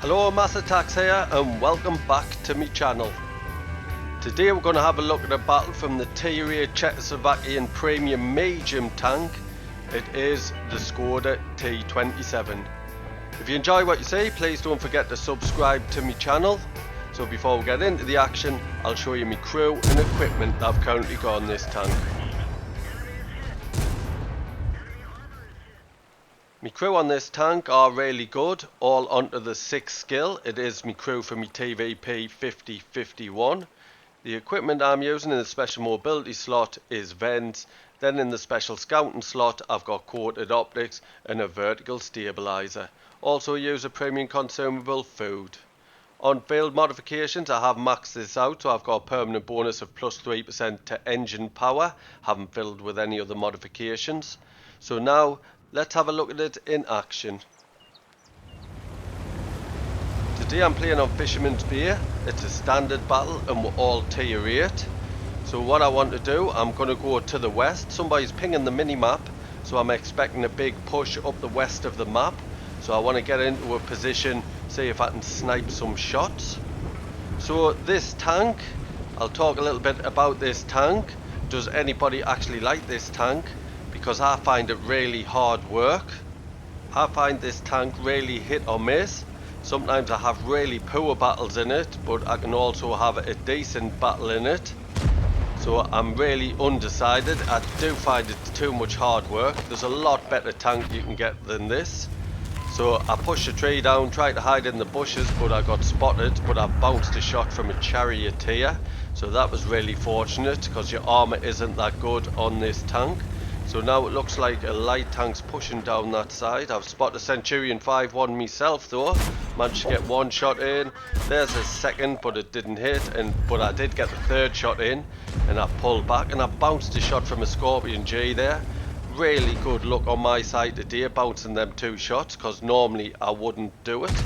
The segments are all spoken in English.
Hello, Mass Attacks here and welcome back to my channel. Today we're going to have a look at a battle from the T Czechoslovakian Premium Medium tank. It is the Skoda T27. If you enjoy what you see, please don't forget to subscribe to my channel. So before we get into the action, I'll show you my crew and equipment that I've currently got on this tank. My crew on this tank are really good, all onto the 6th skill. It is my crew for my TVP 5051. The equipment I'm using in the special mobility slot is vents. Then in the special scouting slot I've got coated optics and a vertical stabilizer. Also use a premium consumable food. On field modifications I have maxed this out, so I've got a permanent bonus of plus 3% to engine power. Haven't filled with any other modifications. So now let's have a look at it in action. Today I'm playing on Fisherman's Bay. It's a standard battle and we're all tier 8. So what I want to do, I'm going to go to the west. Somebody's pinging the mini-map, so I'm expecting a big push up the west of the map. So I want to get into a position, see if I can snipe some shots. So this tank, I'll talk a little bit about this tank. Does anybody actually like this tank? Because I find it really hard work. I find this tank really hit or miss. Sometimes I have really poor battles in it, but I can also have a decent battle in it. So I'm really undecided. I do find it too much hard work. There's a lot better tank you can get than this. So I pushed a tree down, tried to hide in the bushes, but I got spotted. But I bounced a shot from a charioteer. So that was really fortunate, because your armor isn't that good on this tank. So now it looks like a light tank's pushing down that side. I've spotted a Centurion 5-1 myself though. Managed to get one shot in. There's a second, but it didn't hit. But I did get the third shot in, and I pulled back and I bounced a shot from a Scorpion G there. Really good luck on my side today bouncing them 2 shots, because normally I wouldn't do it.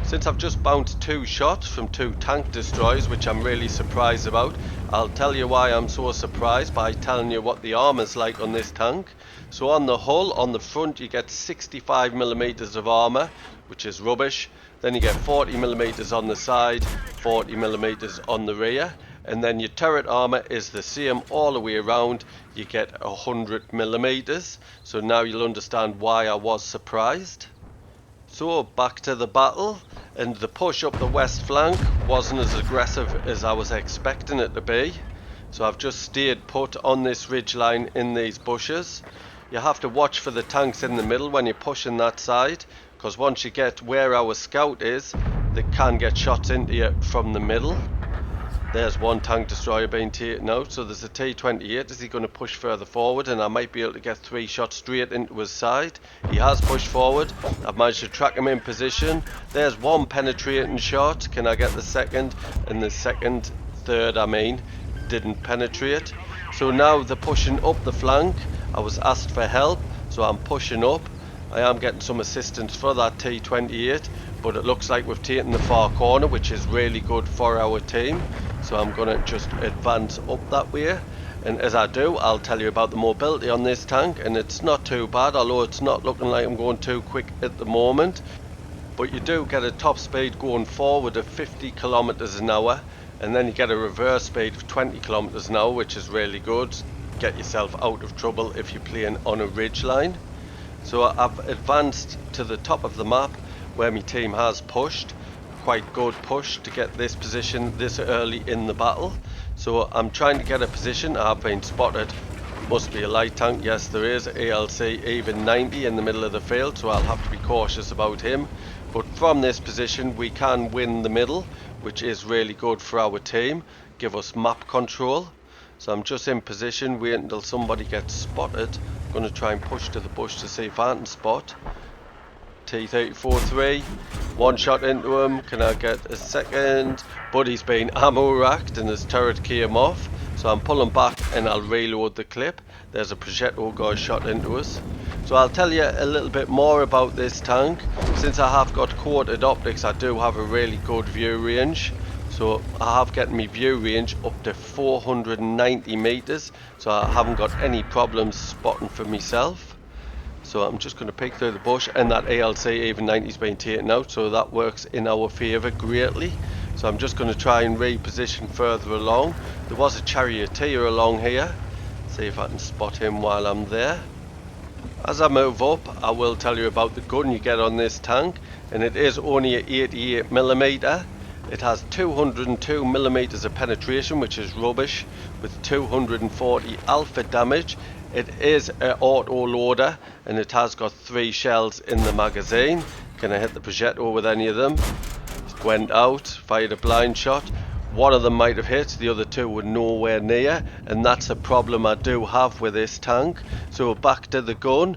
Since I've just bounced 2 shots from 2 tank destroyers, which I'm really surprised about, I'll tell you why I'm so surprised by telling you what the armor's like on this tank. So on the hull, on the front, you get 65mm of armor, which is rubbish. Then you get 40mm on the side, 40mm on the rear. And then your turret armor is the same all the way around. You get 100mm. So now you'll understand why I was surprised. So back to the battle, and the push up the west flank wasn't as aggressive as I was expecting it to be. So I've just stayed put on this ridge line in these bushes. You have to watch for the tanks in the middle when you're pushing that side, because once you get where our scout is, they can get shots into you from the middle. There's one tank destroyer being taken out, so there's a T28. Is he going to push further forward, and I might be able to get 3 shots straight into his side? He has pushed forward. I've managed to track him in position. There's one penetrating shot. Can I get the second? And the third I mean, didn't penetrate. So now they're pushing up the flank. I was asked for help, so I'm pushing up. I am getting some assistance for that T28, but it looks like we've taken the far corner, which is really good for our team. So I'm going to just advance up that way, and as I do, I'll tell you about the mobility on this tank, and it's not too bad, although it's not looking like I'm going too quick at the moment. But you do get a top speed going forward of 50 kilometers an hour, and then you get a reverse speed of 20 kilometers an hour, which is really good. Get yourself out of trouble if you're playing on a ridge line. So I've advanced to the top of the map where my team has pushed. Quite good push to get this position this early in the battle. So I'm trying to get a position. I've been spotted. Must be a light tank. Yes, there is. ALC even 90 in the middle of the field, so I'll have to be cautious about him. But from this position we can win the middle, which is really good for our team. Give us map control. So I'm just in position, waiting until somebody gets spotted. I'm going to try and push to the bush to see if I can spot. T-34-3, 1 shot into him. Can I get a second? But he's been ammo racked and his turret came off. So I'm pulling back and I'll reload the clip. There's a projectile guy shot into us. So I'll tell you a little bit more about this tank. Since I have got coated optics, I do have a really good view range. So I have gotten my view range up to 490 meters, so I haven't got any problems spotting for myself. So I'm just going to peek through the bush, and that ALC even 90's been taken out, so that works in our favour greatly. So I'm just going to try and reposition further along. There was a charioteer along here. See if I can spot him while I'm there. As I move up, I will tell you about the gun you get on this tank, and it is only a 88mm. It has 202mm of penetration, which is rubbish, with 240 alpha damage. It is an auto loader, and it has got 3 shells in the magazine. Can I hit the projectile with any of them? It went out, fired a blind shot. One of them might have hit, the other 2 were nowhere near, and that's a problem I do have with this tank. So back to the gun.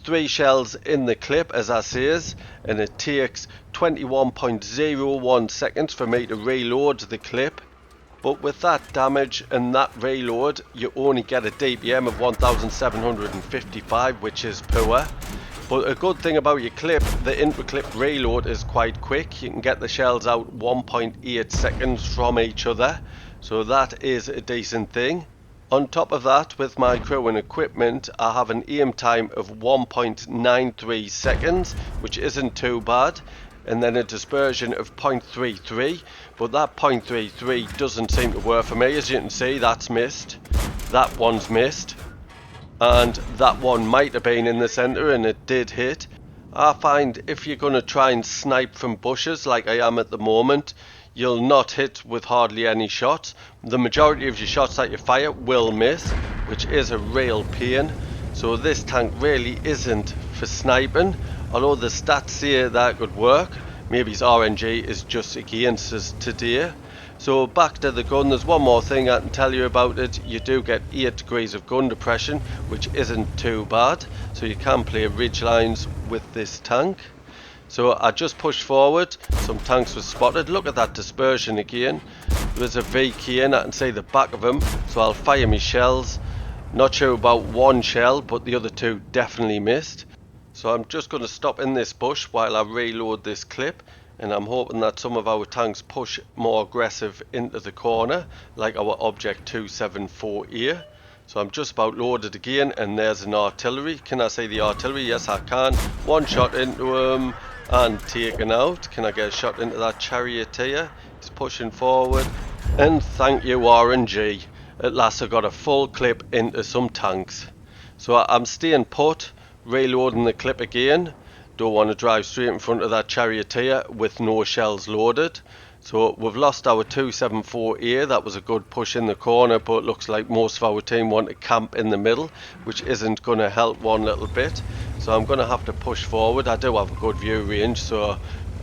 3 shells in the clip, as I says, and it takes 21.01 seconds for me to reload the clip. But with that damage and that reload, you only get a DPM of 1755, which is poor. But a good thing about your clip, the inter-clip reload is quite quick. You can get the shells out 1.8 seconds from each other, so that is a decent thing. On top of that, with my crew and equipment, I have an aim time of 1.93 seconds, which isn't too bad, and then a dispersion of 0.33, but that 0.33 doesn't seem to work for me. As you can see, that's missed, that one's missed, and that one might have been in the centre and it did hit. I find if you're going to try and snipe from bushes like I am at the moment, you'll not hit with hardly any shots. The majority of your shots that you fire will miss, which is a real pain. So this tank really isn't for sniping, although the stats say that could work. Maybe his RNG is just against us today. So back to the gun, there's one more thing I can tell you about it. You do get 8 degrees of gun depression, which isn't too bad. So you can play ridge lines with this tank. So I just pushed forward, some tanks were spotted. Look at that dispersion again. There's a VK in, I can see the back of him, so I'll fire my shells. Not sure about one shell, but the other 2 definitely missed. So I'm just going to stop in this bush while I reload this clip, and I'm hoping that some of our tanks push more aggressive into the corner, like our Object 274 here. So I'm just about loaded again, and there's an artillery. Can I see the artillery? Yes, I can. One shot into him and taken out. Can I get a shot into that charioteer? He's pushing forward, and thank you RNG. At last I got a full clip into some tanks. So I'm staying put, reloading the clip again. Don't want to drive straight in front of that charioteer with no shells loaded. So we've lost our 274A. That was a good push in the corner, but looks like most of our team want to camp in the middle, which isn't going to help one little bit. So I'm going to have to push forward. I do have a good view range, so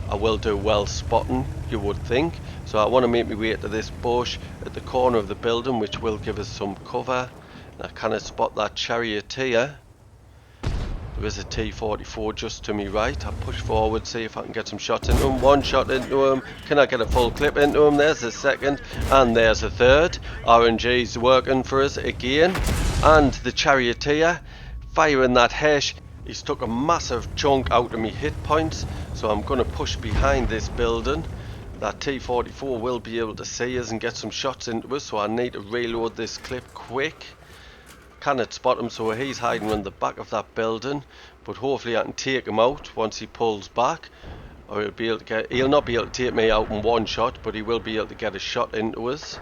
I will do well spotting, you would think. So I want to make my way to this bush at the corner of the building, which will give us some cover. And I kind of spot that charioteer. There is a T-44 just to me right. I push forward, see if I can get some shots into him. One shot into him. Can I get a full clip into him? There's the second, and there's a third. RNG's working for us again. And the charioteer, firing that hesh. He's took a massive chunk out of me hit points, so I'm going to push behind this building. That T-44 will be able to see us and get some shots into us, so I need to reload this clip quick. Cannot spot him, so he's hiding on the back of that building, but hopefully I can take him out once he pulls back, or he'll not be able to take me out in one shot, but he will be able to get a shot into us.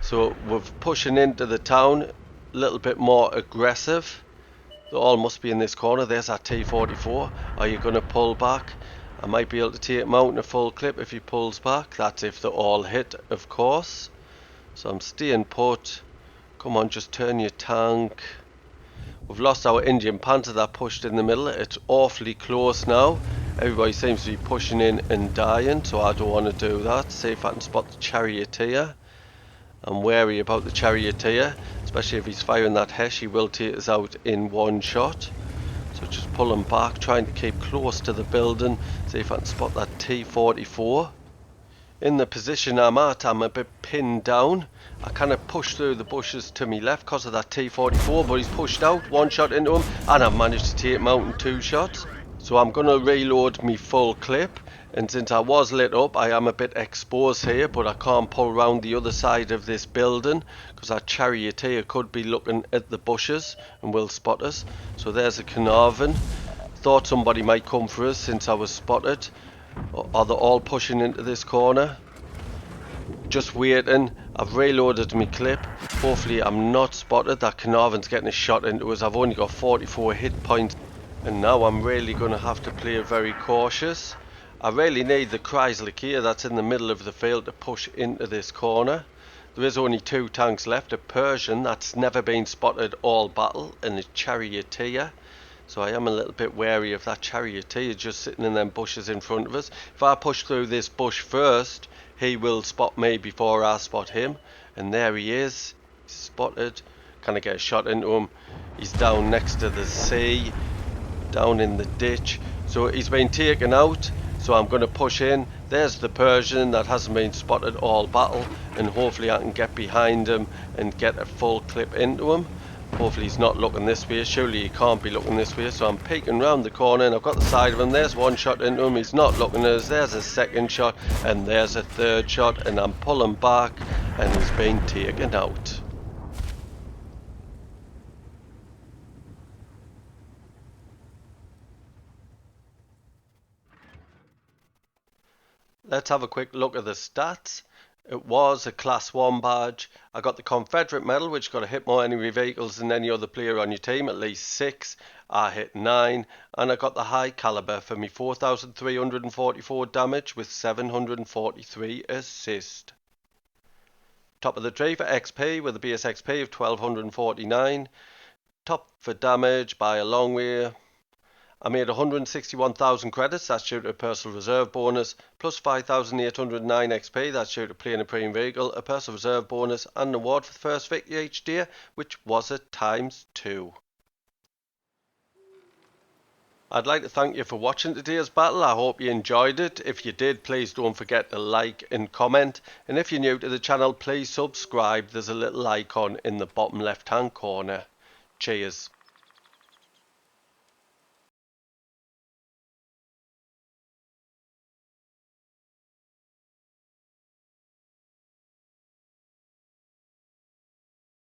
So we're pushing into the town, a little bit more aggressive. They all must be in this corner. There's that T-44. Are you going to pull back? I might be able to take him out in a full clip if he pulls back. That's if they're all hit, of course. So I'm staying put. Come on, just turn your tank. We've lost our Indian Panther that pushed in the middle. It's awfully close now. Everybody seems to be pushing in and dying, so I don't want to do that. See if I can spot the charioteer. I'm wary about the charioteer, especially if he's firing that hesh. He will take us out in one shot. So just pull him back, trying to keep close to the building. See if I can spot that T-44. In the position I'm at, I'm a bit pinned down. I kind of pushed through the bushes to my left because of that T-44, but he's pushed out. One shot into him, and I've managed to take him out in 2 shots. So I'm going to reload me full clip, and since I was lit up I am a bit exposed here, but I can't pull round the other side of this building because that charioteer could be looking at the bushes and will spot us. So there's a Carnarvon. Thought somebody might come for us since I was spotted. Are they all pushing into this corner? Just waiting. I've reloaded my clip. Hopefully I'm not spotted. That Carnarvon's getting a shot into us. I've only got 44 hit points. And now I'm really going to have to play very cautious. I really need the Chrysler Kia that's in the middle of the field to push into this corner. There is only 2 tanks left, a Persian that's never been spotted all battle and a charioteer. So I am a little bit wary of that charioteer just sitting in them bushes in front of us. If I push through this bush first, he will spot me before I spot him. And there he is. He's spotted. Can I get a shot into him? He's down next to the sea, down in the ditch. So he's been taken out. So I'm going to push in. There's the Persian that hasn't been spotted all battle. And hopefully I can get behind him and get a full clip into him. Hopefully he's not looking this way. Surely he can't be looking this way. So I'm peeking round the corner and I've got the side of him. There's one shot into him. He's not looking at us. There's a second shot and there's a third shot. And I'm pulling back and he's been taken out. Let's have a quick look at the stats. It was a Class 1 badge. I got the Confederate medal, which got to hit more enemy vehicles than any other player on your team, at least 6. I hit 9. And I got the high caliber for me 4,344 damage with 743 assist. Top of the tree for XP with a base XP of 1,249. Top for damage by a long way. I made 161,000 credits, that's due to a personal reserve bonus, plus 5,809 XP, that's due to playing a premium vehicle, a personal reserve bonus, and an award for the first victory each day, which was at ×2. I'd like to thank you for watching today's battle. I hope you enjoyed it. If you did, please don't forget to like and comment. And if you're new to the channel, please subscribe. There's a little icon in the bottom left hand corner. Cheers.